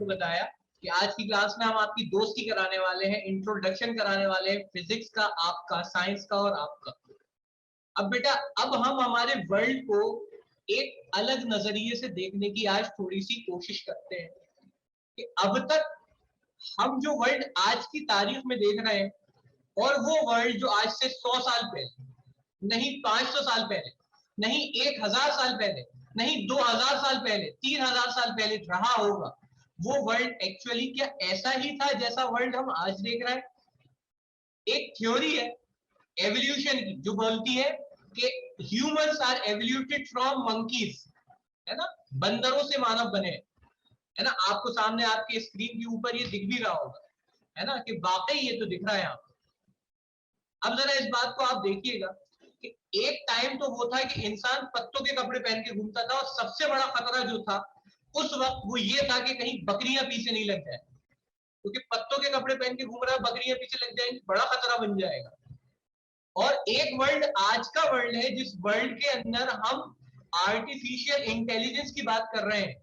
आपको बताया कि आज की क्लास में हम आपकी दोस्ती कराने वाले हैं, इंट्रोडक्शन कराने वाले हैं फिजिक्स का, आपका साइंस का और आपका। अब बेटा, अब हम हमारे वर्ल्ड को एक अलग नजरिए से देखने की आज थोड़ी सी कोशिश करते हैं कि अब तक हम जो वर्ल्ड आज की तारीख में देख रहे हैं और वो वर्ल्ड जो आज से 100 साल पहले, नहीं 500 साल पहले, नहीं 1000 साल पहले, नहीं 2000 साल पहले, 3000 साल पहले रहा होगा, वो वर्ल्ड एक्चुअली क्या ऐसा ही था जैसा वर्ल्ड हम आज देख रहे हैं? एक थ्योरी है एवोल्यूशन की जो बोलती है कि humans are evaluated from monkeys, है ना, बंदरों से मानव बने, है ना। आपको सामने आपके स्क्रीन के ऊपर ये दिख भी रहा होगा, है ना, कि वाकई ये तो दिख रहा है यहाँ। अब जरा इस बात को आप देखिएगा कि एक टाइम तो वो था कि इंसान पत्तों के कपड़े पहन के घूमता था और सबसे बड़ा खतरा जो था उस वक्त वो ये था कि कहीं बकरियां पीछे नहीं लग जाए, क्योंकि पत्तों के कपड़े पहन के घूम रहा है, बकरियां पीछे लग जाएंगी, बड़ा खतरा बन जाएगा। और एक वर्ल्ड आज का वर्ल्ड है जिस वर्ल्ड के अंदर हम आर्टिफिशियल इंटेलिजेंस की बात कर रहे हैं।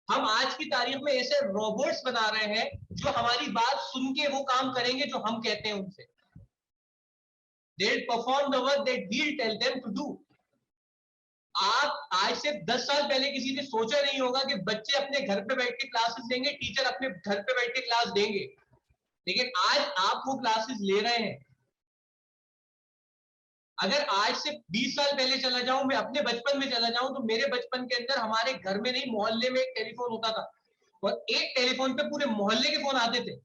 हम आज की तारीख में ऐसे रोबोट्स बना रहे हैं जो हमारी बात सुन के वो काम करेंगे जो हम कहते हैं उनसे। They'll perform the work that we'll tell them to do. आप आज से 10 साल पहले किसी ने सोचा नहीं होगा कि बच्चे अपने घर पे बैठ के क्लासेस देंगे, टीचर अपने घर पे बैठ के क्लास देंगे, लेकिन आज आप वो क्लासेस ले रहे हैं। अगर आज से 20 साल पहले चला जाऊं, मैं अपने बचपन में चला जाऊं, तो मेरे बचपन के अंदर हमारे घर में नहीं मोहल्ले में एक टेलीफोन होता था और एक टेलीफोन पे पूरे मोहल्ले के फोन आते थे।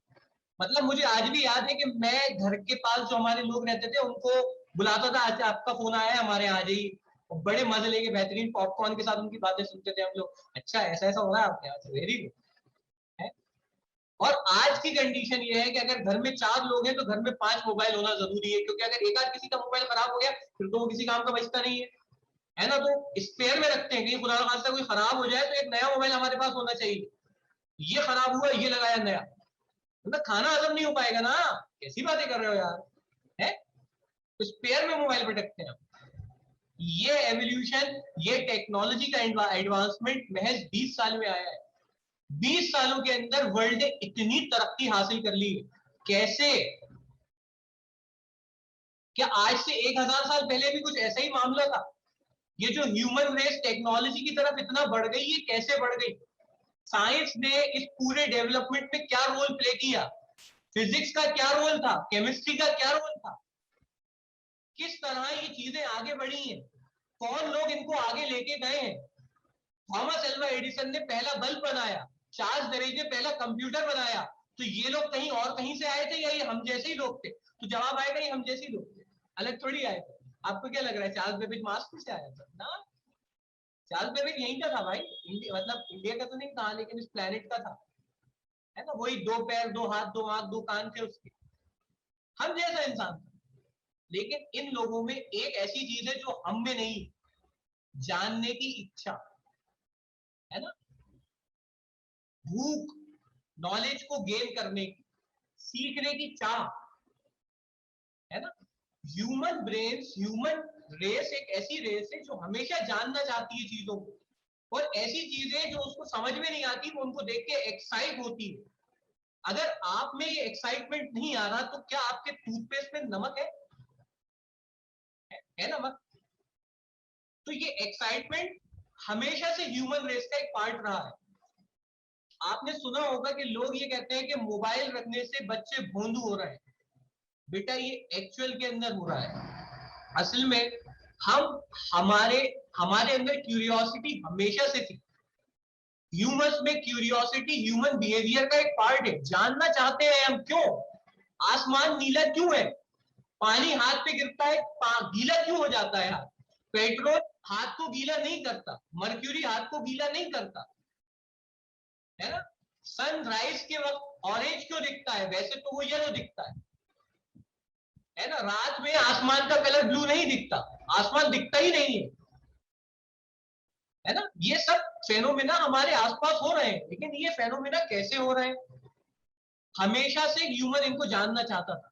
मतलब मुझे आज भी याद है कि मैं घर के पास जो हमारे लोग रहते थे उनको बुलाता था, अच्छा आपका फोन आया है, हमारे यहाँ आ जाइए, और बड़े मजे लेके बेहतरीन पॉपकॉर्न के साथ उनकी बातें सुनते थे हम लोग। अच्छा ऐसा ऐसा हो रहा है आपके यहाँ, वेरी गुड है। और आज की कंडीशन ये है कि अगर घर में 4 लोग हैं तो घर में 5 मोबाइल होना जरूरी है, क्योंकि अगर एक आध किसी का मोबाइल खराब हो गया फिर तो वो किसी काम का बचता नहीं है ना। तो स्पेयर में रखते हैं, कहीं खुदा ना खास्ता कोई खराब हो जाए तो एक नया मोबाइल हमारे पास होना चाहिए। ये खराब हुआ, ये लगाया नया, मतलब खाना हजम नहीं हो पाएगा ना, कैसी बातें कर रहे हो यार, है। तो स्पेयर में मोबाइल पे रखते हैं। ये एवोल्यूशन, ये टेक्नोलॉजी का एडवांसमेंट महज 20 साल में आया है। 20 सालों के अंदर वर्ल्ड ने इतनी तरक्की हासिल कर ली है। कैसे? क्या आज से 1000 साल पहले भी कुछ ऐसा ही मामला था? ये जो ह्यूमन रेस टेक्नोलॉजी की तरफ इतना बढ़ गई, ये कैसे बढ़ गई? साइंस ने इस पूरे डेवलपमेंट में क्या रोल प्ले किया? फिजिक्स का क्या रोल था? केमिस्ट्री का क्या रोल था? किस तरह ये चीजें आगे बढ़ी हैं? कौन लोग इनको आगे लेके गए हैं? थॉमस एल्वा एडिसन ने पहला बल्ब बनाया, चार्ल्स बेबेज ने पहला कंप्यूटर बनाया, तो ये लोग कहीं और कहीं से आए थे या ये हम जैसे ही लोग थे? तो जवाब आएगा ये हम जैसे ही लोग थे, अलग थोड़ी आए थे। आपको क्या लग रहा है चार्ल्स बेबेज मार्स से आया था ना? चार्ल्स बेबेज यहीं का था भाई, मतलब इंडिया का तो नहीं था, लेकिन इस प्लेनेट का था, है ना। वही 2 पैर 2 हाथ 2 आंख 2 कान थे उसके, हम जैसा इंसान था। लेकिन इन लोगों में एक ऐसी चीज है जो हम में नहीं, जानने की इच्छा, है ना, भूख, नॉलेज को गेन करने की, सीखने की चाह, है ना। ह्यूमन ब्रेन्स, ह्यूमन रेस एक ऐसी रेस है जो हमेशा जानना चाहती है चीजों को, और ऐसी चीजें जो उसको समझ में नहीं आती वो उनको देख के एक्साइट होती है। अगर आप में ये एक्साइटमेंट नहीं आ रहा तो क्या आपके टूथपेस्ट में नमक है नमक? तो ये एक्साइटमेंट हमेशा से ह्यूमन रेस का एक पार्ट रहा है। आपने सुना होगा कि लोग ये कहते हैं कि मोबाइल रखने से बच्चे भोंदू हो रहे हैं। बेटा ये एक्चुअल के अंदर हो रहा है। असल में हम हमारे हमारे अंदर क्यूरियोसिटी हमेशा से थी। ह्यूमंस में क्यूरियोसिटी ह्यूमन बिहेवियर का एक पार्ट है। जानना चाहते हैं हम क्यों आसमान नीला क्यों है, पानी हाथ पे गिरता है गीला क्यों हो जाता है हाथ, पेट्रोल हाथ को गीला नहीं करता, मर्क्यूरी हाथ को गीला नहीं करता, है ना। सनराइज के वक्त ऑरेंज क्यों दिखता है, वैसे तो वो येलो दिखता है ना। रात में आसमान का कलर ब्लू नहीं दिखता, आसमान दिखता ही नहीं है ना। ये सब फेनोमेना हमारे आसपास हो रहे हैं, लेकिन ये फेनोमेना कैसे हो रहे हैं? हमेशा से ह्यूमन इनको जानना चाहता था।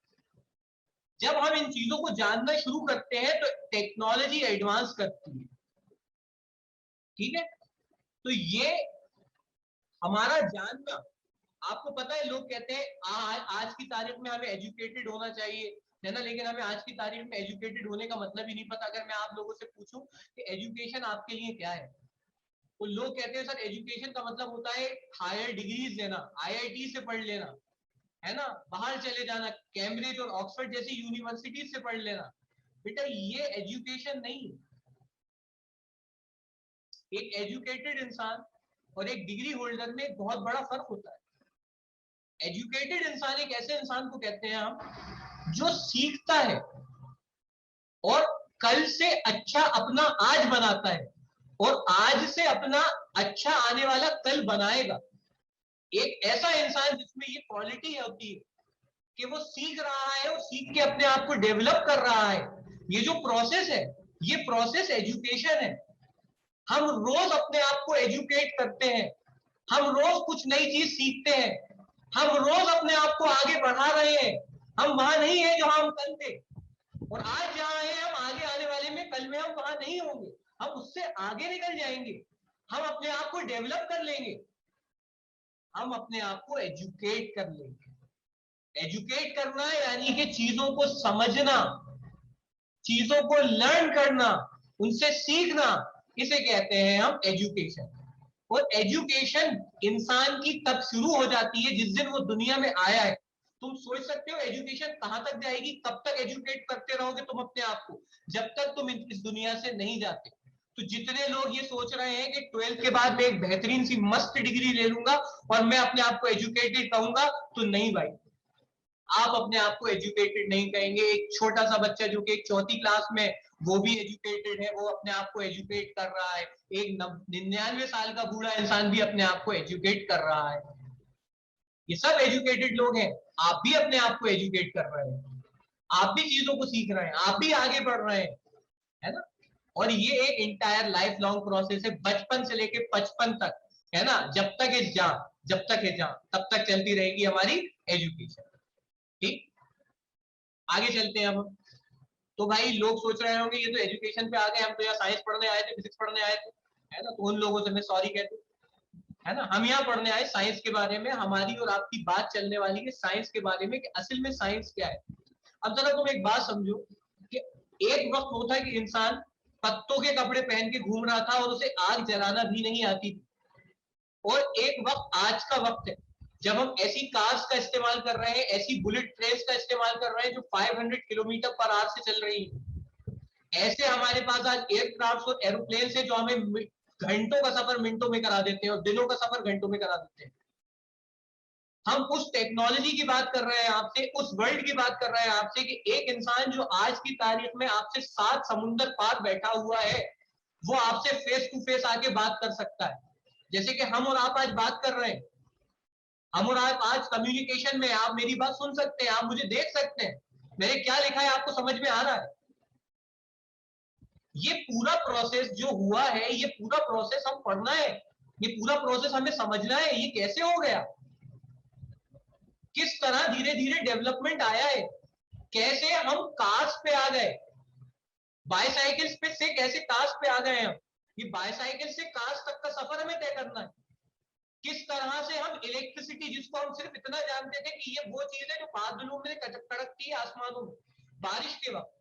जब हम इन चीजों को जानना शुरू करते हैं तो टेक्नोलॉजी एडवांस करती है, ठीक है। तो ये हमारा जानना, आपको पता है लोग कहते हैं आज की तारीख में हमें एजुकेटेड होना चाहिए, है ना, लेकिन हमें आज की तारीख में एजुकेटेड होने का मतलब ही नहीं पता। अगर मैं आप लोगों से पूछूं कि एजुकेशन आपके लिए क्या है, तो लोग कहते हैं सर एजुकेशन का मतलब होता है हायर डिग्रीज लेना, आईआईटी से पढ़ लेना, है ना, बाहर चले जाना, कैम्ब्रिज और ऑक्सफोर्ड जैसी यूनिवर्सिटी से पढ़ लेना। बेटा ये एजुकेशन नहीं। एक एजुकेटेड इंसान और एक डिग्री होल्डर में बहुत बड़ा फर्क होता है। एजुकेटेड इंसान एक ऐसे इंसान को कहते हैं हम जो सीखता है और कल से अच्छा अपना आज बनाता है और आज से अपना अच्छा आने वाला कल बनाएगा। एक ऐसा इंसान जिसमें ये क्वालिटी होती है कि वो सीख रहा है और सीख के अपने आप को डेवलप कर रहा है। ये जो प्रोसेस है, ये प्रोसेस एजुकेशन है। हम रोज अपने आप को एजुकेट करते हैं, हम रोज कुछ नई चीज सीखते हैं, हम रोज अपने आप को आगे बढ़ा रहे हैं। हम वहां नहीं है जहां हम कल थे, और आज जहां है हम आगे आने वाले में कल में हम वहां नहीं होंगे, हम उससे आगे निकल जाएंगे। हम अपने आप को डेवलप कर लेंगे, हम अपने आप को एजुकेट कर लेंगे। एजुकेट करना यानी कि चीजों को समझना, चीजों को लर्न करना, उनसे सीखना, इसे कहते हैं हम एजुकेशन। और एजुकेशन इंसान की तब शुरू हो जाती है जिस दिन वो दुनिया में आया है। तुम सोच सकते हो एजुकेशन कहां तक जाएगी, कब तक एजुकेट करते रहोगे तुम अपने आप को, जब तक तुम इस दुनिया से नहीं जाते। तो जितने लोग ये सोच रहे हैं कि 12th के बाद मैं एक बेहतरीन सी मस्त डिग्री ले लूंगा और मैं अपने आप को एजुकेटेड कहूंगा, तो नहीं भाई, आप अपने आप को एजुकेटेड नहीं कहेंगे। एक छोटा सा बच्चा जो कि 4th क्लास में, वो भी एजुकेटेड है, वो अपने आप को एजुकेट कर रहा है। एक 99 साल का बूढ़ा इंसान भी अपने आप को एजुकेट कर रहा है। ये सब एजुकेटेड लोग हैं। आप भी अपने आप को एजुकेट कर रहे हैं, आप भी चीजों को सीख रहे हैं, आप भी आगे बढ़ रहे हैं, है ना। और ये एक इंटायर लाइफ लॉन्ग प्रोसेस है, बचपन से लेके 55 तक, है ना, जब तक है जान, जब तक है जान तब तक चलती रहेगी हमारी एजुकेशन। ठीक, आगे चलते हैं हम। तो भाई लोग सोच रहे होंगे ये तो एजुकेशन पे आ गए, हम तो यहाँ साइंस पढ़ने आए थे, फिजिक्स पढ़ने आए थे, है ना, तो उन लोगों से मैं सॉरी कहता हूँ, है ना। हम यहाँ पढ़ने आए साइंस के बारे में, हमारी और आपकी बात चलने वाली है साइंस के बारे में कि असल में साइंस क्या है। अब जरा तुम एक बात समझो कि एक वक्त होता है कि इंसान पत्तों के कपड़े पहन के घूम रहा था और उसे आग जलाना भी नहीं आती थी, और एक वक्त आज का वक्त है जब हम ऐसी कार्स का इस्तेमाल कर रहे हैं, ऐसी बुलेट ट्रेन का इस्तेमाल कर रहे हैं जो 500 किलोमीटर पर आवर से चल रही है। ऐसे हमारे पास आज एयरक्राफ्ट और एरोप्लेन से जो हमें घंटों का सफर मिनटों में करा देते हैं और दिनों का सफर घंटों में करा देते हैं। हम उस टेक्नोलॉजी की बात कर रहे हैं आपसे, उस वर्ल्ड की बात कर रहे हैं आपसे कि एक इंसान जो आज की तारीख में आपसे 7 समुंदर पार बैठा हुआ है, वो आपसे फेस टू फेस आके बात कर सकता है। जैसे कि हम और आप आज बात कर रहे हैं, हम और आप आज कम्युनिकेशन में, आप मेरी बात सुन सकते हैं, आप मुझे देख सकते हैं, मैंने क्या लिखा है आपको समझ में आ रहा है। ये पूरा प्रोसेस जो हुआ है, ये पूरा प्रोसेस हम पढ़ना है, ये पूरा प्रोसेस हमें समझना है, ये कैसे हो गया, किस तरह धीरे धीरे डेवलपमेंट आया है, कैसे हम कार्स पे आ गए, बाईसाइकिल पे से कैसे कार्स पे आ गए हम, ये बाईसाइकिल से कार्स तक का सफर हमें तय करना है। किस तरह से हम इलेक्ट्रिसिटी, जिसको हम सिर्फ इतना जानते थे कि ये वो चीज है जो बादलों में कड़कती है आसमानों में बारिश के वक्त,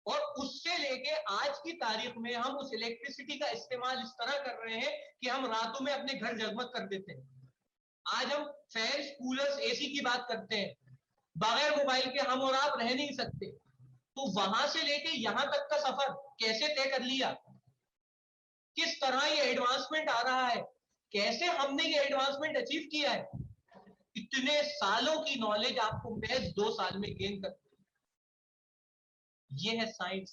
और उससे लेके आज की तारीख में हम उस इलेक्ट्रिसिटी का इस्तेमाल इस तरह कर रहे हैं कि हम रातों में अपने घर जगमग कर देते हैं। आज हम फैन, कूलर्स, एसी की बात करते हैं, बगैर मोबाइल के हम और आप रह नहीं सकते। तो वहां से लेके यहां तक का सफर कैसे तय कर लिया, किस तरह ये एडवांसमेंट आ रहा है, कैसे हमने ये एडवांसमेंट अचीव किया है, इतने सालों की नॉलेज आपको महज 2 साल में गेन कर, ये है साइंस।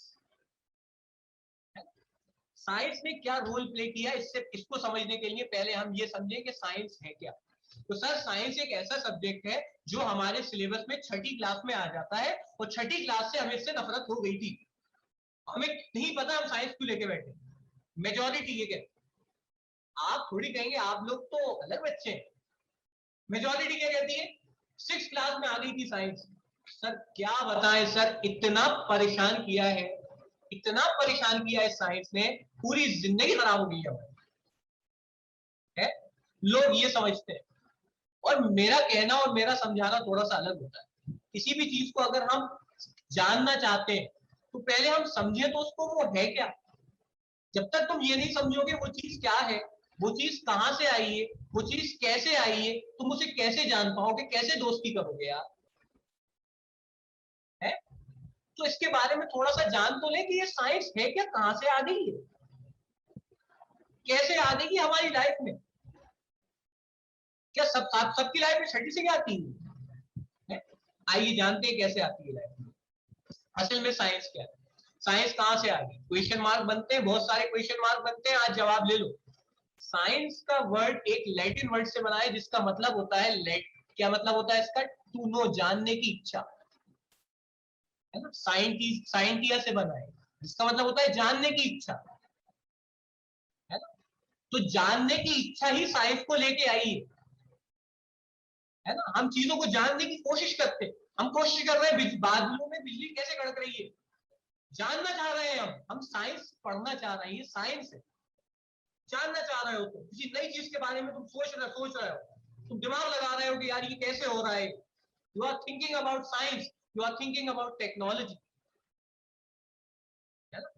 साइंस ने क्या रोल प्ले किया, इसको समझने के लिए पहले हम ये समझें कि साइंस है क्या। तो सर साइंस एक ऐसा सब्जेक्ट है जो हमारे सिलेबस में 6ठी क्लास में आ जाता है, और 6ठी क्लास से हमें इससे नफरत हो गई थी, हमें नहीं पता हम साइंस क्यों लेके बैठे। मेजोरिटी ये कहती, आप थोड़ी कहेंगे आप लोग तो अलग बच्चे हैं, मेजोरिटी क्या कहती है, 6th क्लास में आ गई थी साइंस। सर क्या बताएं सर, इतना परेशान किया है, इतना परेशान किया है साइंस ने, पूरी जिंदगी खराब हो गई है। लोग ये समझते हैं। और मेरा कहना और मेरा समझाना थोड़ा सा अलग होता है। किसी भी चीज को अगर हम जानना चाहते हैं तो पहले हम समझे तो उसको वो है क्या। जब तक तुम ये नहीं समझोगे वो चीज क्या है, वो चीज कहां से आई है, वो चीज कैसे आई है, तुम उसे कैसे जान पाओगे, कैसे दोस्ती करोगे यार, है। तो इसके बारे में थोड़ा सा जान तो ले कि ये साइंस है क्या, कहां से आ गई है, कैसे आ गई हमारी लाइफ में। क्या सबकी लाइफ में छठी से क्या आती है? आइए जानते हैं कैसे आती है लाइफ में। असल में साइंस क्या है, साइंस कहां से आ गई। क्वेश्चन मार्क बनते हैं, बहुत सारे क्वेश्चन मार्क बनते हैं, आज जवाब ले लो। साइंस का वर्ड एक लैटिन वर्ड से बना है जिसका मतलब होता है क्या मतलब होता है इसका, टू नो, जानने की इच्छा, है ना। साइंटिया से बना है जिसका मतलब होता है जानने की इच्छा, है ना। तो जानने की इच्छा ही साइंस को लेके आई है ना। हम चीजों को जानने की कोशिश करते हैं, हम कोशिश कर रहे हैं बादलों में बिजली कैसे कड़क रही है, जानना चाह रहे हैं हम साइंस पढ़ना चाह रहे हैं, ये साइंस है। जानना चाह रहे हो तुम किसी नई चीज के बारे में, तुम सोच रहे हो, तुम दिमाग लगा रहे हो कि यार ये कैसे हो रहा है। You are thinking about science, you are thinking about technology, है ना।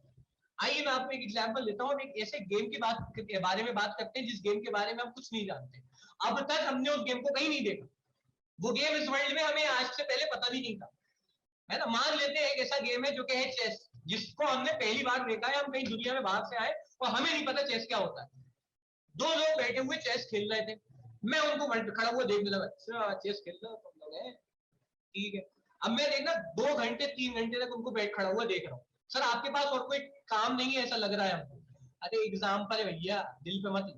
आइए मैं आपको एक एग्जांपल देता हूँ, एक ऐसे गेम की बात के बारे में बात करते हैं जिस गेम के बारे में हम कुछ नहीं जानते, अब तक हमने उस गेम को कहीं नहीं देखा, वो गेम इस वर्ल्ड में हमें आज से पहले पता भी नहीं था, है ना। मान लेते हैं एक ऐसा गेम है जो कि है चेस, जिसको हमने पहली बार देखा है, हम कहीं दुनिया में बाहर से आए और हमें नहीं पता चेस क्या होता है। दो लोग बैठे हुए चेस खेल रहे थे, मैं उनको खड़ा हुआ देखने लगा, अच्छा चेस खेल रहे हो तुम लोग, हैं ठीक है। अब मैं देखना 2 घंटे 3 घंटे तक उनको बैठ खड़ा हुआ देख रहा हूँ, सर आपके पास और कोई काम नहीं है ऐसा लग रहा है हमको। अरे एग्जाम्पल है भैया, दिल पे मत,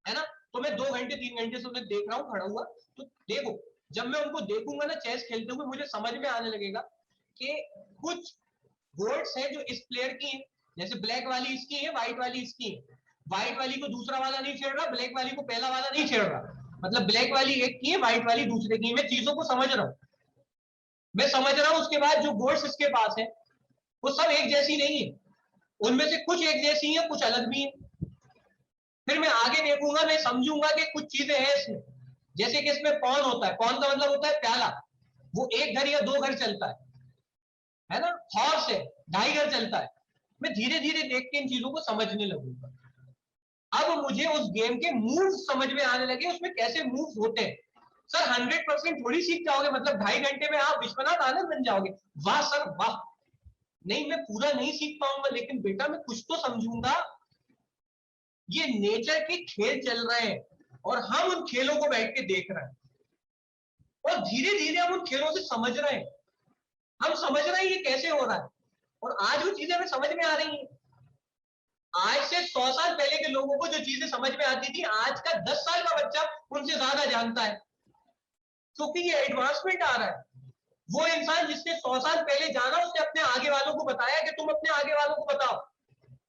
है ना। तो मैं 2 घंटे 3 घंटे से उन्हें देख रहा हूँ खड़ा हुआ। तो देखो, जब मैं उनको देखूंगा ना चेस खेलते हुए, मुझे समझ में आने लगेगा कि कुछ वर्ड्स हैं जो इस प्लेयर की है, जैसे ब्लैक वाली इसकी है, व्हाइट वाली इसकी है, व्हाइट वाली को दूसरा वाला नहीं छेड़ रहा, ब्लैक वाली को पहला वाला नहीं छेड़ रहा, मतलब ब्लैक वाली एक की है, व्हाइट वाली दूसरे की है। मैं चीजों को समझ रहा हूँ, मैं समझ रहा हूँ। उसके बाद जो वर्ड्स इसके पास है वो सब एक जैसी नहीं है, उनमें से कुछ एक जैसी है, कुछ अलग भी है। फिर मैं आगे देखूंगा, मैं समझूंगा कि कुछ चीजें हैं इसमें, जैसे कि इसमें पॉन होता है, पॉन का मतलब होता है प्याला, वो एक घर या 2 घर चलता है ना। हॉर्स है, 2.5 घर चलता है। मैं धीरे धीरे देख के इन चीजों को समझने लगूंगा। अब मुझे उस गेम के मूव समझ में आने लगे, उसमें कैसे मूव होते हैं। सर 100% थोड़ी सीख जाओगे, मतलब 2.5 घंटे में आप विश्वनाथ आनंद बन जाओगे, वाह सर वाह। नहीं, मैं पूरा नहीं सीख पाऊंगा, लेकिन बेटा मैं कुछ तो समझूंगा। ये नेचर के खेल चल रहे हैं और हम उन खेलों को बैठ के देख रहे हैं, और धीरे धीरे हम उन खेलों से समझ रहे हैं, हम समझ रहे हैं ये कैसे हो रहा है, और आज वो चीजें हमें समझ में आ रही हैं। आज से 100 साल पहले के लोगों को जो चीजें समझ में आती थी, आज का 10 साल का बच्चा उनसे ज्यादा जानता है, क्योंकि ये एडवांसमेंट आ रहा है। वो इंसान जिसने 100 साल पहले जाना, उसने अपने आगे वालों को बताया कि तुम अपने आगे वालों को बताओ,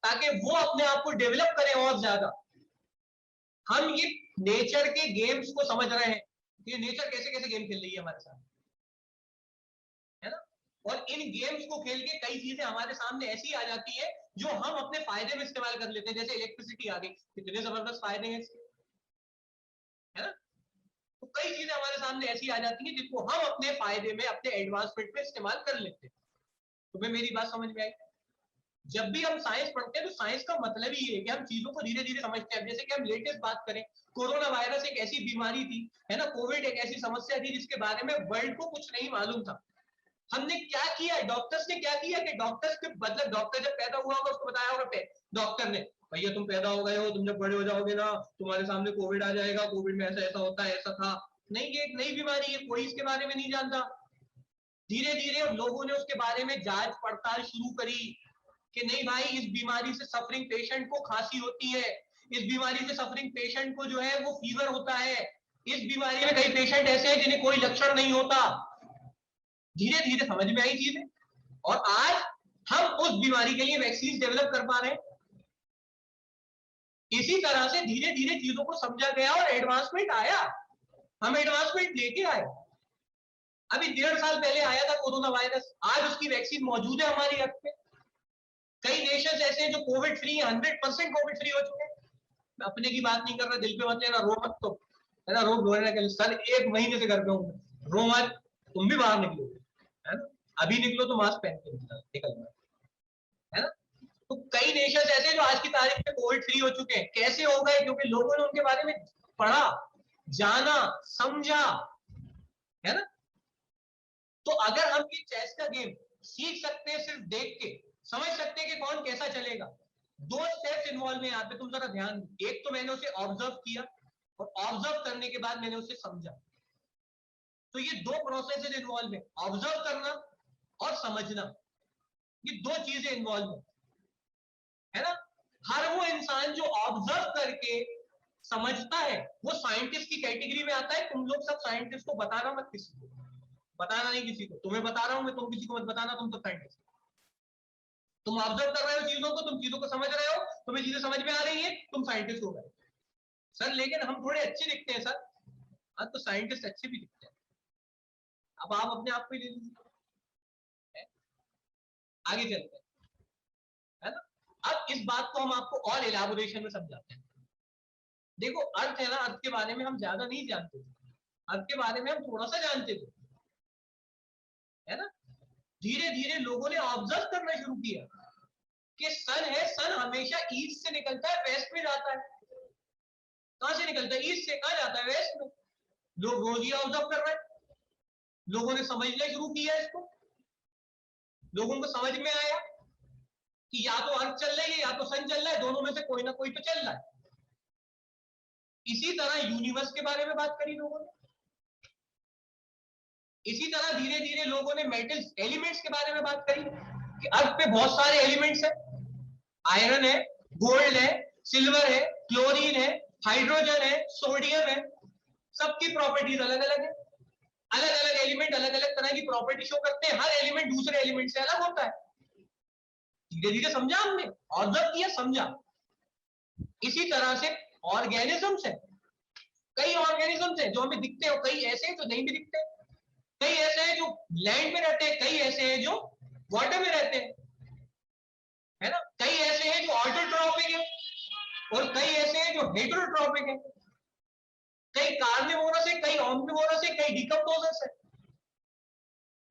ताकि वो अपने आप को डेवलप करें और ज्यादा। हम ये नेचर के गेम्स को समझ रहे हैं कि नेचर कैसे कैसे गेम खेल रही है हमारे साथ, है ना। और इन गेम्स को खेल के कई चीजें हमारे सामने ऐसी आ जाती है जो हम अपने फायदे में इस्तेमाल कर लेते हैं, जैसे इलेक्ट्रिसिटी आ गई, कितने जबरदस्त फायदे हैं इसके, है ना। तो कई चीजें हमारे सामने ऐसी आ जाती हैं जिनको हम अपने फायदे में, अपने एडवांसमेंट में इस्तेमाल कर लेते हैं। तुम्हें मेरी बात समझ में आई। जब भी हम साइंस पढ़ते हैं तो साइंस का मतलब ही है कि हम चीजों को धीरे धीरे समझते हैं। जैसे कि हम लेटेस्ट बात करें, कोरोना वायरस एक ऐसी बीमारी थी, है ना, कोविड एक ऐसी समस्या थी जिसके बारे में वर्ल्ड को कुछ नहीं मालूम था। हमने क्या किया, डॉक्टर्स ने क्या किया कि डॉक्टर्स के मतलब डॉक्टर जब पैदा हुआ होगा उसको बताया होगा डॉक्टर ने, भैया तुम पैदा हो गए हो, तुम जब बड़े हो जाओगे ना तुम्हारे सामने कोविड आ जाएगा, कोविड में ऐसा ऐसा होता है, ऐसा था। नहीं, ये एक नई बीमारी है, कोई इसके बारे में नहीं जानता। धीरे धीरे लोगों ने उसके बारे में जांच पड़ताल शुरू करी कि नहीं भाई, इस बीमारी से सफरिंग पेशेंट को खांसी होती है, इस बीमारी से सफरिंग पेशेंट को जो है वो फीवर होता है, इस बीमारी में कई पेशेंट ऐसे हैं जिन्हें कोई लक्षण नहीं होता। धीरे धीरे समझ में आई चीजें, और आज हम उस बीमारी के लिए वैक्सीन डेवलप कर पा रहे हैं। इसी तरह से धीरे धीरे चीजों को समझा गया और एडवांसमेंट आया, हम एडवांसमेंट लेके आए। अभी 1.5 साल पहले आया था कोरोना वायरस, आज उसकी वैक्सीन मौजूद है हमारी अर्थ पे। कई नेशन ऐसे हैं जो कोविड फ्री है, 100% कोविड फ्री हो चुके हैं। मैं अपने की बात नहीं कर रहा, दिल पे मत लेना, रो मत, तो है ना, रो रोने के सर 1 महीने से घर पे हूँ, रो मत, तुम भी बाहर निकलो, है ना, अभी निकलो तो मास्क पहन के निकलना, है ना। तो कई नेशन ऐसे जो आज की तारीख में कोविड फ्री हो चुके हैं, कैसे हो गए? क्योंकि लोगों ने उनके बारे में पढ़ा, जाना, समझा, है ना। तो अगर हम ये चेस का गेम सीख सकते हैं सिर्फ देख के, समझ सकते हैं कि कौन कैसा चलेगा, 2 स्टेप्स इन्वॉल्व है यहाँ पे, तुम जरा ध्यान दो। एक तो मैंने उसे ऑब्जर्व किया, और ऑब्जर्व करने के बाद मैंने उसे समझा। तो ये 2 प्रोसेस इन्वॉल्व है, ऑब्जर्व करना और समझना, ये 2 चीजें इन्वॉल्व है ना। हर वो इंसान जो ऑब्जर्व करके समझता है वो साइंटिस्ट की कैटेगरी में आता है। तुम लोग सब साइंटिस्ट को बताना मत, किसी को बताना नहीं, किसी को, तुम्हें बता रहा हूं मैं, तुम किसी को मत बताना, तुम तो साइंटिस्ट, तुम ऑब्जर्व कर रहे हो चीजों को, तुम चीजों को समझ रहे हो, तुम्हें चीजें समझ में आ रही है, तुम साइंटिस्ट हो गए। सर लेकिन हम थोड़े अच्छे दिखते हैं सर। हाँ, तो साइंटिस्ट अच्छे भी दिखते हैं, अब आप अपने आप को ही ले लीजिए, आगे चलते हैं, है ना। अब इस बात को हम आपको और इलाबोरेशन में समझाते हैं। देखो अर्थ है ना, अर्थ के बारे में हम ज्यादा नहीं जानते थे, अर्थ के बारे में हम थोड़ा सा जानते थे, है ना। धीरे धीरे लोगों ने ऑब्जर्व करना शुरू किया कि सन है, सन हमेशा ईस्ट से निकलता है, वेस्ट में जाता है। कहां से निकलता है? ईस्ट से। कहां जाता है? वेस्ट में। लोग रोज ही ऑब्जर्व कर रहे हैं, लोगों ने समझना शुरू किया इसको, लोगों को समझ में आया कि या तो अर्थ चल रही है या तो सन चल रहा है, दोनों में से कोई ना कोई तो चल रहा है। इसी तरह यूनिवर्स के बारे में बात करी लोगों ने, इसी तरह धीरे धीरे लोगों ने मेटल्स, एलिमेंट्स के बारे में बात करी कि अर्थ पे बहुत सारे एलिमेंट्स हैं, आयरन है, गोल्ड है, सिल्वर है, क्लोरीन है, हाइड्रोजन है, सोडियम है, सबकी प्रॉपर्टीज अलग अलग है। अलग अलग एलिमेंट अलग अलग तरह की प्रॉपर्टी शो करते हैं, हर एलिमेंट दूसरे एलिमेंट से अलग होता है। धीरे धीरे समझा हमने, ऑब्जर्व किया, समझा। इसी तरह से ऑर्गेनिजम्स है, कई ऑर्गेनिजम्स हैं जो हमें दिखते हैं, कई ऐसे हैं जो नहीं भी दिखते, कई ऐसे हैं जो लैंड में रहते हैं, कई ऐसे हैं जो वाटर में रहते हैं, है ना। कई ऐसे हैं जो ऑटोट्रॉपिक है और कई ऐसे हैं जो हेटेरोट्रॉपिक है, कई कार्निवोरस है, कई ओमनिवोरस है, कई डिकम्पोजर्स है।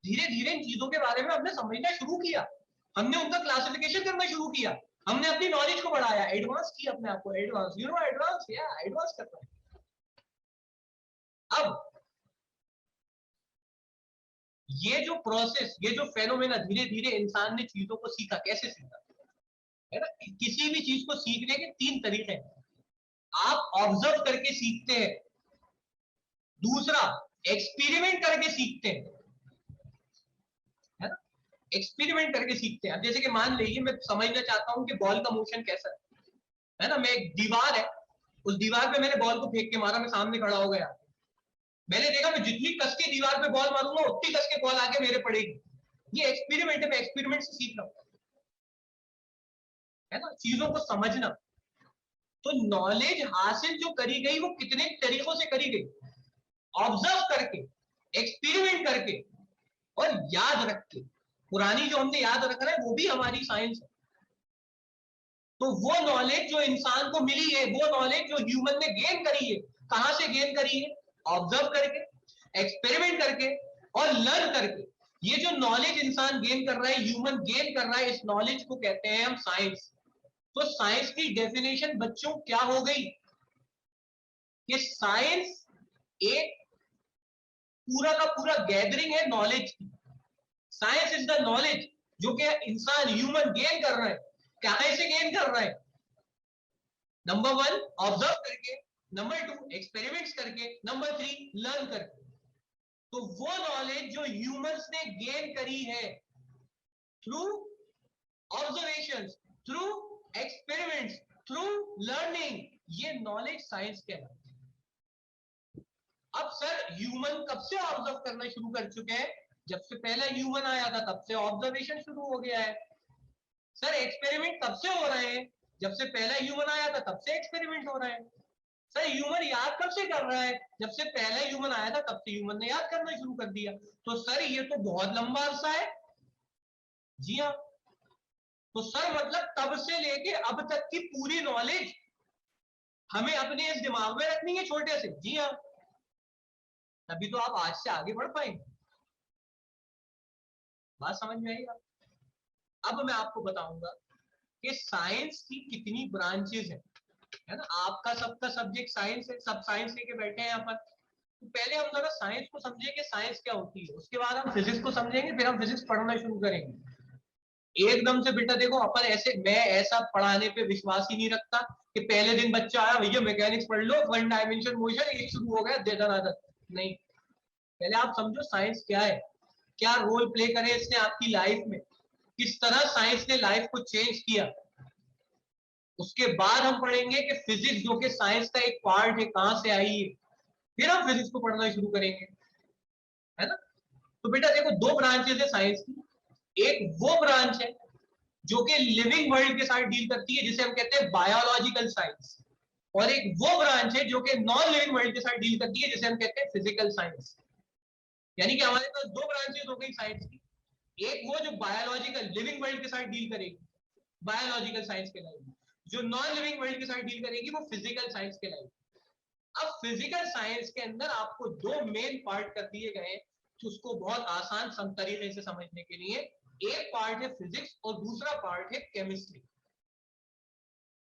धीरे धीरे इन चीजों के बारे में हमने समझना शुरू किया, हमने उनका क्लासिफिकेशन करना शुरू किया, हमने अपनी नॉलेज को बढ़ाया, एडवांस किया अपने आप को, एडवांस, यू नो, एडवांस, या एडवांस करना है। अब ये जो प्रोसेस, ये जो फेनोमेना, धीरे धीरे इंसान ने चीजों को सीखा। कैसे सीखा? है ना, किसी भी चीज को सीखने के 3 तरीके हैं। आप ऑब्जर्व करके सीखते हैं, दूसरा एक्सपेरिमेंट करके सीखते हैं, है ना, एक्सपेरिमेंट करके सीखते हैं। जैसे कि मान लीजिए मैं समझना चाहता हूं कि बॉल का मोशन कैसा है ना, मैं, एक दीवार है, उस दीवार पे मैंने बॉल को फेंक के मारा, मैं सामने खड़ा हो गया, मैंने देखा मैं जितनी कस के दीवार पे बॉल मारूंगा उतनी कस के बॉल आगे मेरे पड़ेगी। ये एक्सपेरिमेंट है, मैं एक्सपेरिमेंट से सीख रहा हूं, है ना, चीजों को समझना। तो नॉलेज हासिल जो करी गई वो कितने तरीकों से करी गई? ऑब्जर्व करके, एक्सपेरिमेंट करके और याद रख के। पुरानी जो हमने याद रख रहे हैं वो भी हमारी साइंस है। तो वो नॉलेज जो इंसान को मिली है, वो नॉलेज जो ह्यूमन ने गेन करी है, कहां से गेन करी है? ऑब्जर्व करके, एक्सपेरिमेंट करके और लर्न करके। ये जो नॉलेज इंसान गेन कर रहा है, ह्यूमन गेन कर रहा है, इस नॉलेज को कहते हैं हम साइंस। तो साइंस की डेफिनेशन बच्चों क्या हो गई कि साइंस एक पूरा का पूरा गैदरिंग है नॉलेज की। साइंस इज द नॉलेज जो कि इंसान, ह्यूमन गेन कर रहा है। कहां से गेन कर रहा है? नंबर 1 ऑब्जर्व करके, नंबर 2 एक्सपेरिमेंट्स करके, नंबर 3 लर्न करके। तो वो नॉलेज जो ह्यूमंस ने गेन करी है through observations, through experiments, through learning, ये नॉलेज साइंस कहलाती है। अब सर ह्यूमन कब से ऑब्जर्व करना शुरू कर चुके हैं? जब से पहला ह्यूमन आया था तब से ऑब्जर्वेशन शुरू हो गया है। सर एक्सपेरिमेंट कब से हो रहे हैं? जब से पहला ह्यूमन आया था तब से एक्सपेरिमेंट हो रहे हैं। सर ह्यूमन याद कब से कर रहा है? जब से पहला ह्यूमन आया था तब से ह्यूमन ने याद करना शुरू कर दिया। तो सर ये तो बहुत लंबा अरसा है। जी हाँ। तो सर मतलब तब से लेके अब तक की पूरी नॉलेज हमें अपने इस दिमाग में रखनी है छोटे से, जी हाँ, तभी तो आप आज से आगे बढ़ पाएंगे। बात समझ में आएगा? अब मैं आपको बताऊंगा कि साइंस की कितनी ब्रांचेस है ना। आपका सबका सब्जेक्ट साइंस है, सब साइंस लेके बैठे हैं यहाँ पर। तो पहले हम जरा साइंस को समझेंगे, साइंस क्या होती है, उसके बाद हम फिजिक्स को समझेंगे, फिर हम फिजिक्स पढ़ना शुरू करेंगे। एकदम से बेटा देखो अपन ऐसे, मैं ऐसा पढ़ाने पे विश्वास ही नहीं रखता कि पहले दिन बच्चा आया भैया मैकेनिक्स पढ़ लो, वन डायमेंशन मोशन, एक शुरू हो गया दे दनादन। नहीं, पहले आप समझो साइंस क्या है, क्या रोल प्ले करे इसने आपकी लाइफ में, किस तरह साइंस ने लाइफ को चेंज किया। उसके बाद हम पढ़ेंगे कि फिजिक्स जो कि साइंस का एक पार्ट है कहां से आई है, फिर हम फिजिक्स को पढ़ना शुरू करेंगे, है ना। तो बेटा देखो दो ब्रांचेस है साइंस की। एक वो ब्रांच है जो कि लिविंग वर्ल्ड के साथ डील करती है, जिसे हम कहते हैं बायोलॉजिकल साइंस, और एक वो ब्रांच है जो कि नॉन लिविंग वर्ल्ड के साथ डील करती है, जिसे हम कहते हैं फिजिकल साइंस। यानी कि हमारे पास दो ब्रांचेस हो गई साइंस की। एक वो जो बायोलॉजिकल लिविंग वर्ल्ड के साथ डील करेगी, बायोलॉजिकल साइंस कहलाएगी। जो नॉन लिविंग वर्ल्ड के साथ डील करेगी वो फिजिकल साइंस कहलाएगी। अब फिजिकल साइंस के अंदर आपको दो मेन पार्ट कर दिए गए, उसको बहुत आसान तरीके से समझने के लिए। एक पार्ट है फिजिक्स और दूसरा पार्ट है केमिस्ट्री।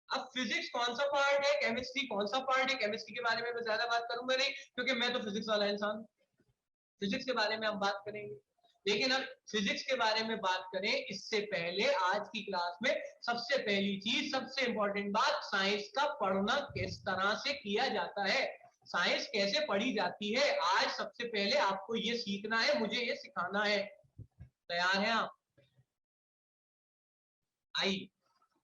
अब फिजिक्स कौन सा पार्ट है, केमिस्ट्री कौन सा पार्ट है, केमिस्ट्री के बारे में मैं ज्यादा बात करूंगा नहीं, क्योंकि मैं तो फिजिक्स वाला इंसान। फिजिक्स के बारे में हम बात करेंगे, लेकिन अब फिजिक्स के बारे में बात करें इससे पहले आज की क्लास में सबसे पहली चीज, सबसे इंपॉर्टेंट बात, साइंस का पढ़ना किस तरह से किया जाता है, साइंस कैसे पढ़ी जाती है, आज सबसे पहले आपको ये सीखना है, मुझे ये सिखाना है। तैयार हैं आप? आइए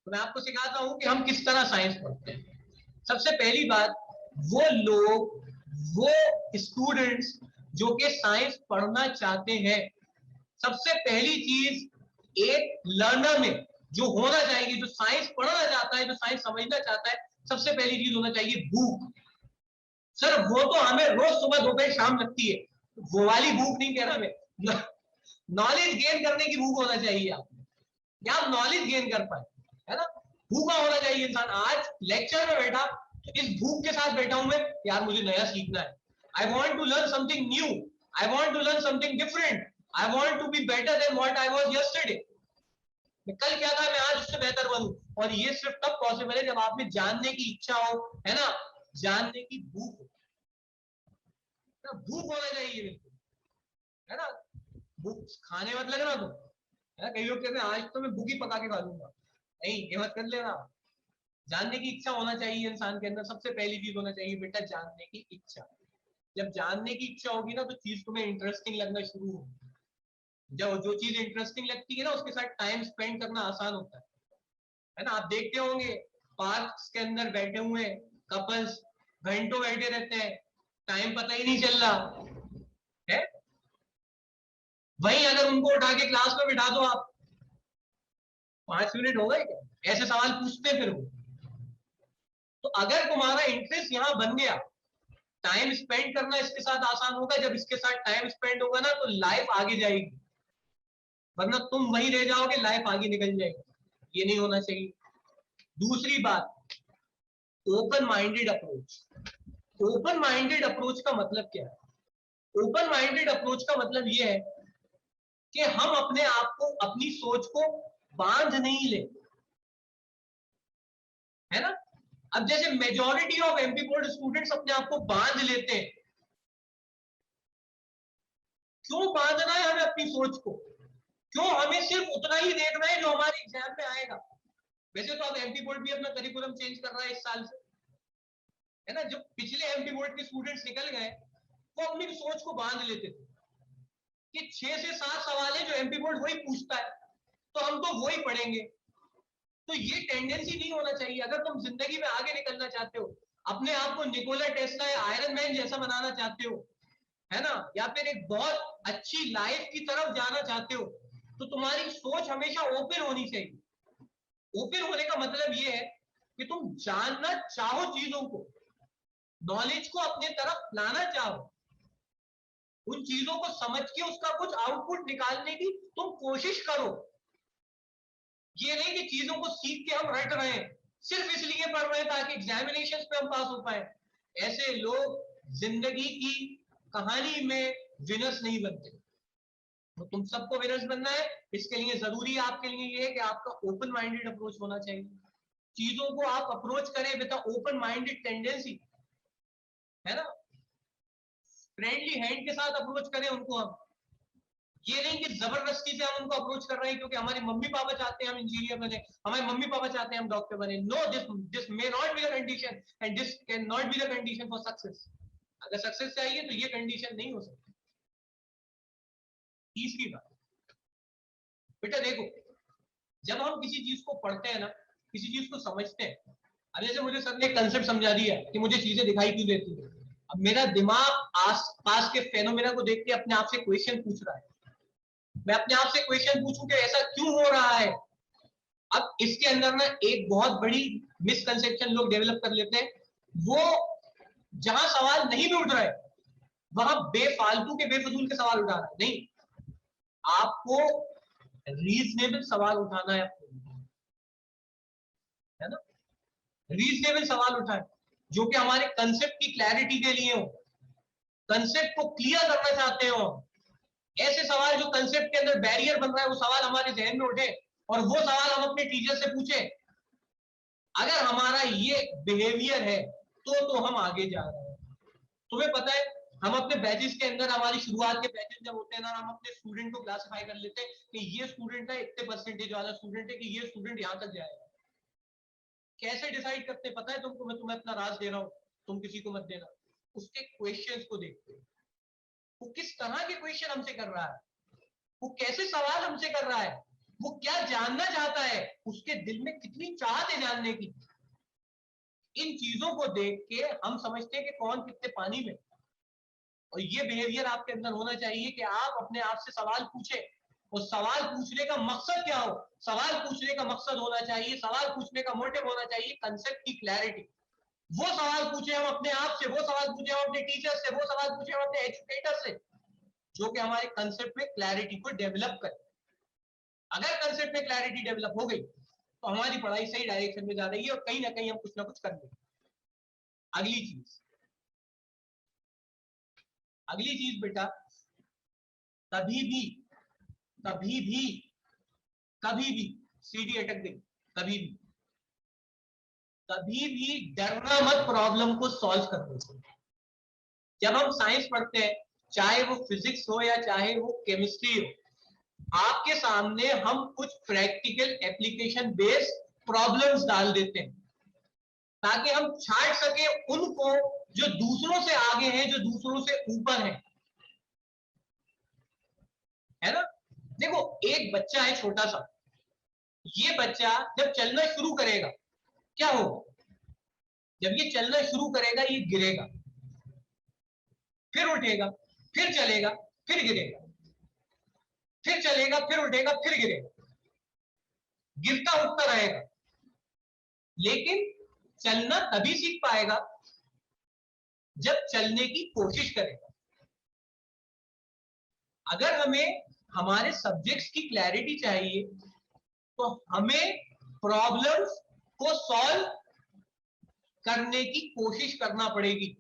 तो मैं आपको सिखाता हूं कि हम किस तरह साइंस पढ़ते हैं। सबसे पहली बात, वो लोग, वो स्टूडेंट्स जो कि साइंस पढ़ना चाहते हैं, सबसे पहली चीज एक लर्नर में जो होना चाहिए, जो साइंस पढ़ना चाहता है, जो साइंस समझना चाहता है, सबसे पहली चीज होना चाहिए भूख। सर वो तो हमें रोज सुबह दोपहर शाम लगती है, वो वाली भूख नहीं कह रहा मैं, नॉलेज गेन करने की भूख होना चाहिए आप, या आप नॉलेज गेन कर पाए, है ना। भूखा होना चाहिए इंसान। आज लेक्चर में बैठा तो इस भूख के साथ बैठा हूं मैं, यार मुझे नया सीखना है, I want to learn something new, I want to learn something different, I want to be better than what I was yesterday. मैं कल क्या था, मैं आज उससे बेहतर बनूं। और ये सिर्फ तब पॉसिबल है जब आप में जानने की इच्छा हो, है ना, जानने की भूख हो, ना भूख होना चाहिए बिल्कुल, है ना। भूख खाने मत लगना तुम, है ना। कई लोग कहते हैं आज तो मैं भूख ही पका के खा लूंगा, नहीं ये मत कर लेना। जानने की इच्छा होना चाहिए इंसान के अंदर, सबसे पहली चीज होना चाहिए बेटा जानने की इच्छा। जब जानने की इच्छा होगी ना तो चीज तुम्हें इंटरेस्टिंग लगना शुरू होगी। जब जो चीज इंटरेस्टिंग लगती है ना उसके साथ टाइम स्पेंड करना आसान होता है ना। आप देखते होंगे पार्क के अंदर बैठे हुए कपल्स घंटों बैठे रहते हैं, टाइम पता ही नहीं चल रहा है। वहीं अगर उनको उठा के क्लास में बिठा दो आप, 5 मिनट हो गए क्या, ऐसे सवाल पूछते फिर वो। तो अगर तुम्हारा इंटरेस्ट यहाँ बन गया, टाइम स्पेंड करना इसके साथ आसान होगा। जब इसके साथ टाइम स्पेंड होगा ना तो लाइफ आगे जाएगी, वरना तुम वहीं रह जाओगे, लाइफ आगे निकल जाएगी। ये नहीं होना चाहिए। दूसरी बात, open minded approach. Open minded approach का मतलब क्या है? ओपन माइंडेड अप्रोच का मतलब यह है कि हम अपने आप को, अपनी सोच को बांध नहीं ले, है ना। अब जैसे majority of MP board students अपने आप को बांध लेते हैं, क्यों बांधना है हमें अपनी सोच को? क्यों हमें सिर्फ उतना ही देखना है जो हमारे एग्जाम में आएगा? वैसे तो अब एमपी बोर्ड भी अपना करिकुलम चेंज कर रहा है इस साल से, है ना। जो पिछले एमपी बोर्ड के स्टूडेंट्स निकल गए वो अपनी सोच को बांध लेते थे कि 6 से 7 सवाल है जो एमपी बोर्ड वही पूछता है, तो हम तो वही पढ़ेंगे। तो ये टेंडेंसी नहीं होना चाहिए। अगर तुम जिंदगी में आगे निकलना चाहते हो, अपने आप को निकोला टेस्ला या आयरन मैन जैसा बनाना चाहते हो, है ना, या फिर एक बहुत अच्छी लाइफ की तरफ जाना चाहते हो, तो तुम्हारी सोच हमेशा ओपन होनी चाहिए। ओपन होने का मतलब ये है कि तुम जानना चाहो चीजों को, नॉलेज को अपने तरफ लाना चाहो, उन चीजों को समझ के उसका कुछ आउटपुट निकालने की तुम कोशिश करो। ये नहीं कि चीजों को सीख के हम रट रहे हैं, सिर्फ इसलिए पढ़ रहे हैं ताकि एग्जामिनेशंस पे हम पास हो पाए। ऐसे लोग जिंदगी की कहानी में विनर्स नहीं बनते। तो तुम सबको विनर्स बनना है, इसके लिए जरूरी आपके लिए ये है कि आपका ओपन माइंडेड अप्रोच होना चाहिए। चीजों को आप अप्रोच करें विद ओपन माइंडेड टेंडेंसी, है ना, फ्रेंडली हैंड के साथ अप्रोच करें उनको। हम ये नहीं कि जबरदस्ती से हम उनको अप्रोच कर रहे हैं क्योंकि हमारे मम्मी पापा चाहते हैं हम इंजीनियर बने, हमारे मम्मी पापा चाहते हैं हम डॉक्टर बने। No, this may not be the condition and this can not be the condition for success. अगर सक्सेस चाहिए तो ये कंडीशन नहीं हो सकती। तीसरी बात, बेटा देखो, जब हम किसी चीज को पढ़ते हैं ना, किसी चीज को समझते हैं, अब जैसे मुझे सर ने एक कंसेप्ट समझा दिया कि मुझे चीजें दिखाई क्यों देती है, अब मेरा दिमाग आस पास के फेनोमेना को देख के अपने आप से क्वेश्चन पूछ रहा है। मैं अपने आप से क्वेश्चन पूछूं कि ऐसा क्यों हो रहा है। अब इसके अंदर ना एक बहुत बड़ी मिसकंसेप्शन लोग डेवलप कर लेते हैं, वो जहां सवाल नहीं भी उठ रहा है वहां बेफालतू के बेफजूल के सवाल उठा रहा है। नहीं, आपको रीजनेबल सवाल उठाना है ना, रीजनेबल सवाल उठाए जो कि हमारे कंसेप्ट की क्लैरिटी के लिए हो, कंसेप्ट को क्लियर करना चाहते हो। ऐसे सवाल जो कंसेप्ट के अंदर बैरियर बन रहा है वो सवाल हमारे जहन में उठे और वो सवाल हम अपने टीचर से पूछे। अगर हमारा ये बिहेवियर है तो हम आगे जा रहे हैं। तुम्हें पता है, हम अपने बैचेस के अंदर, हमारी शुरुआत के बैचेस जब होते हैं ना, हम अपने स्टूडेंट को क्लासिफाई कर लेते हैं कि ये स्टूडेंट है, इतने परसेंटेज वाला स्टूडेंट है, कि ये स्टूडेंट यहां तक जाएगा। कैसे डिसाइड करते हैं पता है तुमको? मैं तुम्हें अपना राज दे रहा हूं, तुम किसी को मत देना। उसके क्वेश्चंस को देखते हो, वो किस तरह के क्वेश्चन हमसे कर रहा है, वो कैसे सवाल हमसे कर रहा है, वो क्या जानना चाहता है, उसके दिल में कितनी चाहत है जानने की। इन चीजों को देख के हम समझते हैं कि कौन कितने पानी में। और ये बिहेवियर आपके अंदर होना चाहिए कि आप अपने आप से सवाल पूछे, और सवाल पूछने का मकसद क्या हो। सवाल पूछने का मकसद होना चाहिए, सवाल पूछने का मोटिव होना चाहिए कंसेप्ट की क्लैरिटी। वो सवाल पूछे हम अपने आप से, वो सवाल पूछे हम अपने टीचर से, वो सवाल पूछे हम अपने एजुकेटर से, जो कि हमारे कंसेप्ट में क्लैरिटी को डेवलप करे। अगर कंसेप्ट में क्लैरिटी डेवलप हो गई तो हमारी पढ़ाई सही डायरेक्शन में जा रही है और कहीं ना कहीं हम कुछ ना कुछ कर लेंगे। अगली चीज बेटा, कभी भी कभी भी कभी भी सीढ़ी अटक गई, कभी भी कभी भी डरना मत प्रॉब्लम को सॉल्व करने से। जब हम साइंस पढ़ते हैं, चाहे वो फिजिक्स हो या चाहे वो केमिस्ट्री हो, आपके सामने हम कुछ प्रैक्टिकल एप्लीकेशन बेस्ड प्रॉब्लम्स डाल देते हैं ताकि हम छांट सके उनको जो दूसरों से आगे हैं, जो दूसरों से ऊपर हैं, है ना। देखो, एक बच्चा है छोटा सा, ये बच्चा जब चलना शुरू करेगा क्या होगा? जब ये चलना शुरू करेगा ये गिरेगा, फिर उठेगा, फिर चलेगा, फिर गिरेगा, फिर चलेगा, फिर उठेगा, फिर गिरेगा, गिरता उठता रहेगा। लेकिन चलना तभी सीख पाएगा जब चलने की कोशिश करेगा। अगर हमें हमारे सब्जेक्ट्स की क्लैरिटी चाहिए तो हमें प्रॉब्लम्स को सॉल्व करने की कोशिश करना पड़ेगी।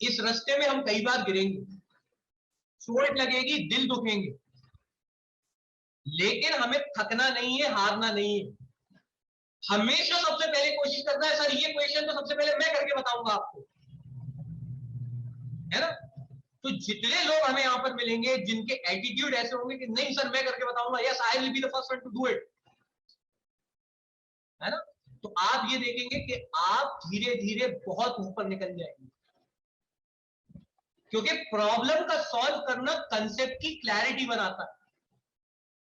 इस रास्ते में हम कई बार गिरेंगे, चोट लगेगी, दिल दुखेंगे, लेकिन हमें थकना नहीं है, हारना नहीं है। हमेशा सबसे पहले कोशिश करना है, सर ये क्वेश्चन तो सबसे पहले मैं करके बताऊंगा आपको, है ना। तो जितने लोग हमें यहां पर मिलेंगे जिनके एटीट्यूड ऐसे होंगे कि नहीं सर मैं करके बताऊंगा, yes I will be the first one two do it, है ना, तो आप ये देखेंगे कि आप धीरे धीरे बहुत ऊपर निकल जाएंगे। क्योंकि प्रॉब्लम का सॉल्व करना कंसेप्ट की क्लैरिटी बनाता है।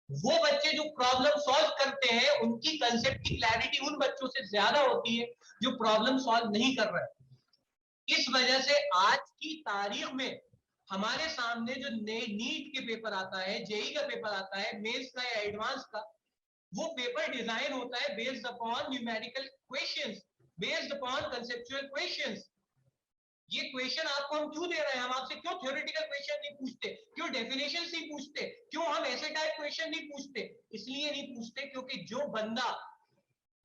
वो बच्चे जो प्रॉब्लम सॉल्व करते हैं उनकी कंसेप्ट की क्लैरिटी उन बच्चों से ज्यादा होती है जो प्रॉब्लम सॉल्व नहीं कर रहे। इस वजह से आज की तारीख में हमारे सामने जो नीट के पेपर आता है, जेई का पेपर आता है, मेंस का या एडवांस का, वो पेपर डिजाइन होता है based upon numerical questions, based upon conceptual questions. ये क्वेश्चन आपको हम क्यों दे रहे हैं? हम आपसे क्यों थ्योरेटिकल क्वेश्चन नहीं पूछते, क्यों डेफिनेशन नहीं पूछते, क्यों हम ऐसे टाइप क्वेश्चन नहीं पूछते? इसलिए नहीं पूछते क्योंकि जो बंदा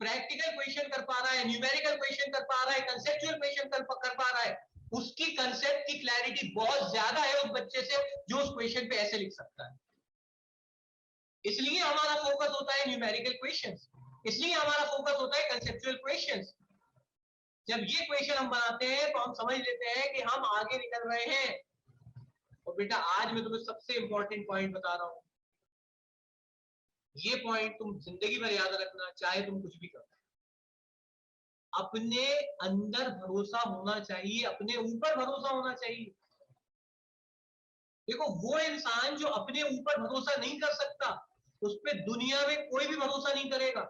प्रैक्टिकल क्वेश्चन कर पा रहा है, न्यूमेरिकल क्वेश्चन कर पा रहा है, कंसेप्चुअल क्वेश्चन कर पा रहा है, उसकी कंसेप्ट की क्लैरिटी बहुत ज्यादा है उस बच्चे से जो उस क्वेश्चन पे ऐसे लिख सकता है। इसलिए हमारा फोकस होता है न्यूमेरिकल क्वेश्चंस, इसलिए हमारा फोकस होता है कंसेप्चुअल क्वेश्चंस। जब ये क्वेश्चन हम बनाते हैं तो हम समझ लेते हैं कि हम आगे निकल रहे हैं। और बेटा आज मैं तुम्हें सबसे इंपॉर्टेंट पॉइंट बता रहा हूं, ये पॉइंट तुम जिंदगी भर याद रखना, चाहे तुम कुछ भी करो। अपने अंदर भरोसा होना चाहिए, अपने ऊपर भरोसा होना चाहिए। देखो वो इंसान जो अपने ऊपर भरोसा नहीं कर सकता, उस पर दुनिया में कोई भी भरोसा नहीं करेगा,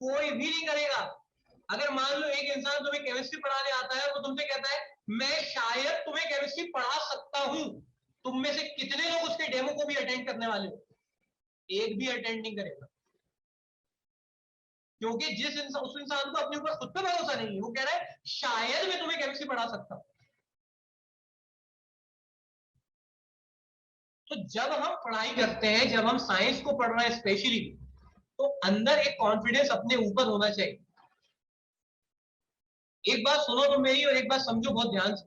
कोई भी नहीं करेगा। अगर मान लो एक इंसान तुम्हें केमिस्ट्री पढ़ाने आता है, वो तुमसे कहता है मैं शायद तुम्हें केमिस्ट्री पढ़ा सकता हूं, तुम में से कितने लोग उसके डेमो को भी अटेंड करने वाले हो? एक भी अटेंड नहीं करेगा, क्योंकि उस इंसान को अपने ऊपर खुद पे भरोसा नहीं है। वो कह रहा है शायद मैं तुम्हें केमिस्ट्री पढ़ा सकता हूं। तो जब हम पढ़ाई करते हैं, जब हम साइंस को पढ़ रहे हैं स्पेशली, तो अंदर एक कॉन्फिडेंस अपने ऊपर होना चाहिए। एक बात सुनो तुम मेरी और एक बात समझो बहुत ध्यान से,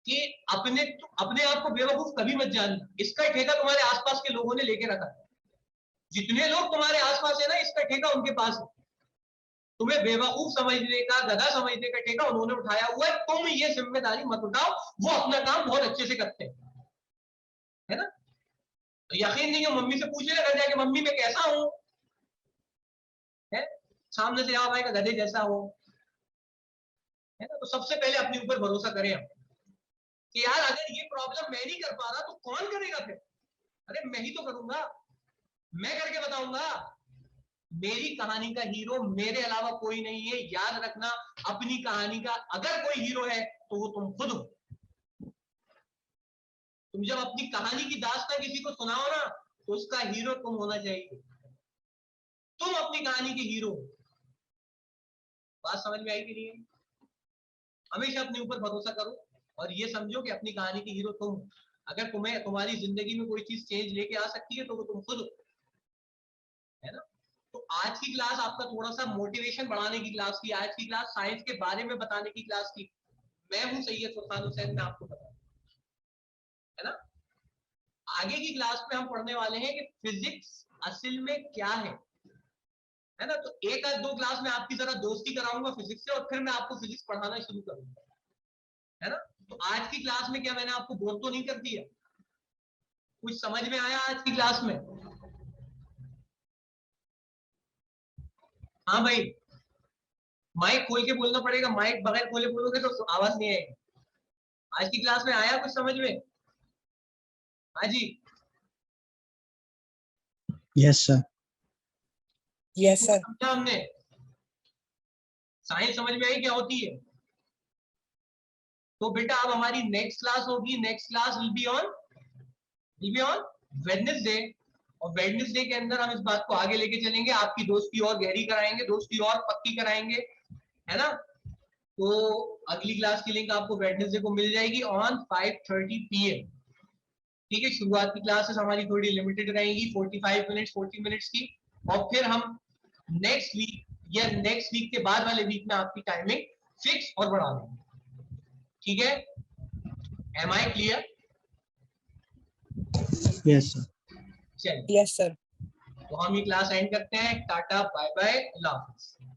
कि अपने आप को बेवकूफ कभी मत जानना। इसका ठेका तुम्हारे आसपास के लोगों ने लेके रखा है। जितने लोग तुम्हारे आसपास है ना, इसका ठेका उनके पास है। तुम्हें बेवकूफ समझने का, गधा समझने का ठेका उन्होंने उठाया हुआ है। तुम ये जिम्मेदारी मत उठाओ, वो अपना काम बहुत अच्छे से करते हैं, है ना। तो यकीन नहीं है, मम्मी से पूछ ले घर जाके, मम्मी मैं कैसा हूं, है सामने से जवाब आएगा गधे जैसा हो, है ना। तो सबसे पहले अपने ऊपर भरोसा करें हम, कि यार अगर ये प्रॉब्लम मैं नहीं कर पा रहा तो कौन करेगा फिर? अरे मैं ही तो करूंगा, मैं करके बताऊंगा। मेरी कहानी का हीरो मेरे अलावा कोई नहीं है, याद रखना। अपनी कहानी का अगर कोई हीरो है तो वो तुम खुद हो। तुम जब अपनी कहानी की दास्तां किसी को सुनाओ ना, तो उसका हीरो तुम होना चाहिए। तुम अपनी कहानी के हीरो। बात समझ में आई कि नहीं? हमेशा अपने ऊपर भरोसा करो और ये समझो कि अपनी कहानी के हीरो तुम हो। अगर तुम्हें तुम्हारी जिंदगी में कोई चीज चेंज लेके आ सकती है तो वो तुम खुद हो, है ना। तो आज की क्लास आपका थोड़ा सा मोटिवेशन बढ़ाने की क्लास थी। आज की क्लास साइंस के बारे में बताने की क्लास थी। मैं हूं सैयद फरहान हुसैन, मैं आपको बता, है ना। आगे की क्लास में हम पढ़ने वाले हैं कि फिजिक्स असल में क्या है ना। तो एक आध दो क्लास में आपकी जरा दोस्ती कराऊंगा फिजिक्स से, और फिर मैं आपको फिजिक्स पढ़ाना शुरू करूंगा, है ना। तो आज की क्लास में क्या मैंने आपको बोर तो नहीं कर दिया? कुछ समझ में आया आज की क्लास में? हाँ भाई, माइक खोल के बोलना पड़ेगा, माइक बगैर खोले बोलोगे तो आवाज नहीं आएगी। आज की क्लास में आया कुछ समझ में? हाँ जी, यस सर। Yes sir. समझा हमने? साइंस समझ में आई क्या होती है? तो बेटा अब हमारी नेक्स्ट क्लास होगी, next class will be on Wednesday. और वेडनेसडे के अंदर हम इस बात को आगे लेके चलेंगे, आपकी दोस्ती और गहरी कराएंगे, दोस्ती और पक्की कराएंगे, है ना। तो अगली क्लास की लिंक आपको वेडनेसडे को मिल जाएगी ऑन 5:30 PM। ठीक है, शुरुआत की क्लासेस हमारी थोड़ी लिमिटेड रहेंगी, 45 मिनट्स 40 मिनट्स की। और फिर हम नेक्स्ट वीक या नेक्स्ट वीक के बाद वाले वीक में आपकी टाइमिंग फिक्स और बढ़ा देंगे। ठीक है, am I clear? Yes sir. चलिए, यस सर। तो हम ये क्लास एंड करते हैं। टाटा बाय बाय, अल्लाह हाफिज।